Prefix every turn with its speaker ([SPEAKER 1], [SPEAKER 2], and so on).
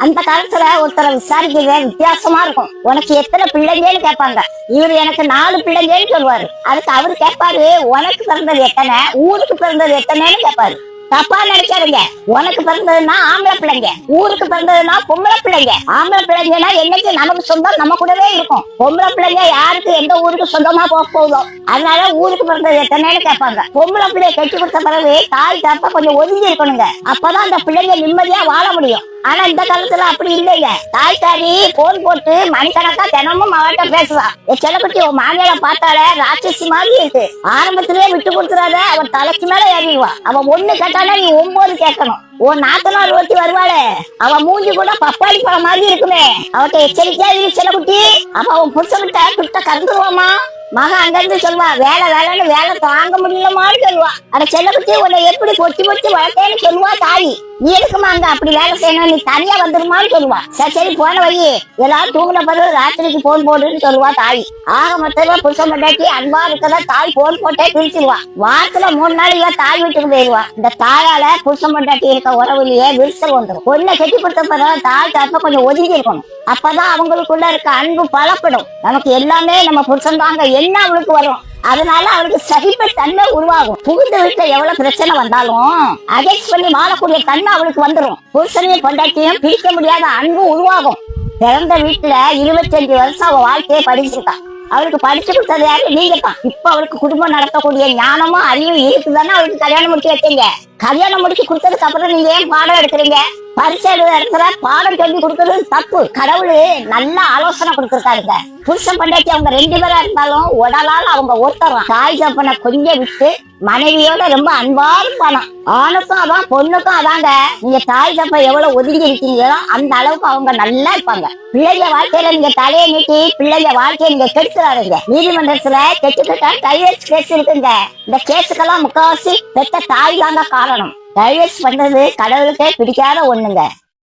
[SPEAKER 1] அந்த காலத்துல ஒருத்தரை விசாரிக்கிறது வித்தியாசமா இருக்கும். உனக்கு எத்தனை பிள்ளைங்கன்னு கேட்பாங்க. இவரு எனக்கு 4 பிள்ளைங்கன்னு சொல்லுவாரு. அதுக்கு அவரு கேட்பாரு, உனக்கு பிறந்தது எத்தனை, ஊருக்கு பிறந்தது எத்தனைன்னு கேட்பாரு. தப்பா நினைக்காருங்க. உனக்கு பிறந்ததுன்னா ஆம்பளை பிள்ளைங்க, ஊருக்கு பிறந்ததுன்னா பொம்பளை பிள்ளைங்க. ஆம்பளை பிள்ளைங்கன்னா என்னைக்கு நமக்கு சொந்தம் நம்ம கூடவே இருக்கும். பொம்பளை பிள்ளைங்க யாருக்கு எந்த ஊருக்கு சொந்தமா போக போகுதோ அதனால ஊருக்கு பிறந்தது எத்தனைன்னு கேட்பாங்க. பொம்பளை பிள்ளைய கட்டி கொடுத்த பிறகு தாய் தாப்பா கொஞ்சம் ஒதுங்கி இருக்கணுங்க. அப்பதான் அந்த பிள்ளைங்க நிம்மதியா வாழ முடியும். ஆனா இந்த காலத்துல அப்படி இல்லைங்க. தாய்க்காரி போன் போட்டு மணிக்கணக்கா தினமும் அவர்கிட்ட பேசுவா. செல்லக்குட்டி உன் மாமியார பார்த்தால ராட்சசி மாதிரி இருக்கு, ஆரம்பத்திலேயே விட்டு கொடுத்துறாத, அவன் தலைக்கு மேல ஏறிடுவா. அவன் ஒண்ணு கேட்டாலே நீ 9 கேட்கணும். உன் நாத்தனார் ஒருத்தி வருவாளே, அவன் மூஞ்சி கூட பப்பாளி பழம் மாதிரி இருக்குமே, அவட்ட எச்சரிக்கையா இரு செல்லக்குட்டி. அப்ப அவன் புருஷன்கிட்ட கிட்ட கறந்துருவாமா. மகன் அங்க இருந்து சொல்லுவா, வேலை வேலைன்னு வேலை தாங்க முடியலமான்னு சொல்லுவா. அட செல்லக்குட்டி உன்னை எப்படி பொட்டி பொட்டி வளர்த்தேன்னு சொல்லுவா தாய். நீ எதுக்குமா அங்க அப்படி வேலை செய்யணும், நீ தனியா வந்துருமான்னு சொல்லுவா. சரி சரி போன வை, எல்லாரும் தூங்குன பிறகு ராத்திரிக்கு போன் போடுன்னு சொல்லுவா தாய். ஆக மொத்தமா புருஷன் பொண்டாட்டி அன்பா இருக்கதா தாய் போன் போட்டே பிரிச்சிருவா. வாரத்துல 3 நாள் இவ தாய் வீட்டுக்கு போயிருவா. இந்த தாயால புருஷன் பொண்டாட்டி இருக்க உறவுலயே விரிசல் வந்துடும். பொண்ணை கட்டி கொடுத்த பிறகு தாய் தாப்ப கொஞ்சம் ஒதுங்கி இருக்கணும். அப்பதான் அவங்களுக்குள்ள இருக்க அன்பு பலப்படும். நமக்கு எல்லாமே நம்ம புருஷன் தாங்க என்ன அவளுக்கு வரும். அதனால அவளுக்கு சகிப்பு தன்மை உருவாகும். புகுந்த வீட்டுல எவ்வளவு பிரச்சனை வந்தாலும் அட்ஜஸ்ட் பண்ணி வாழக்கூடிய தன்மை அவளுக்கு வந்துடும். புருஷனையும் பொண்டாட்டியும் பிரிக்க முடியாத அன்பு உருவாகும். பிறந்த வீட்டுல 25 வருஷம் அவ வாழ்க்கையை படிச்சிருக்கா. அவளுக்கு படிச்சு கொடுத்தது யாரு, நீங்கதான். இப்ப அவளுக்கு குடும்பம் நடத்தக்கூடிய ஞானமும் அறிவும் இருக்குதானே அவளுக்கு கல்யாணம் முடிச்சு வச்சீங்க. கல்யாணம் முடிச்சு கொடுத்ததுக்கு அப்புறம் நீங்க ஏன் பாடம் எடுக்கிறீங்க? பரிசை இடத்துல பாடம் சொல்லி கொடுக்கறது தப்பு. கடவுள் நல்ல ஆலோசனை கொடுத்துருக்காருங்க. புருஷன் பொண்டாட்டி அவங்க 2 பேரா இருந்தாலும் உடலால் அவங்க ஒருத்தரும். தாய் தப்பனை கொஞ்சம் விட்டு மனைவியோட ரொம்ப அன்பா இருப்பானா. ஆணுக்கும் அதான் பொண்ணுக்கும் அதாங்க. நீங்க தாய் தப்ப எவ்வளவு ஒதுங்கி இருக்கீங்களோ அந்த அளவுக்கு அவங்க நல்லா இருப்பாங்க. பிள்ளைங்க வாழ்க்கையில நீங்க தலையை நீட்டி பிள்ளைங்க வாழ்க்கையை நீங்க கெடுத்துறாருங்க. நீதிமன்றத்துல கெட்டுக்கிட்ட டைவர்ஸ் கேஸ் இருக்குங்க. இந்த கேஸுக்கெல்லாம் முக்காவாசி பெத்த தாய் தாங்க காரணம். டைவர்ஸ் பண்றது கடவுளுக்கே பிடிக்காத ஒண்ணுங்க.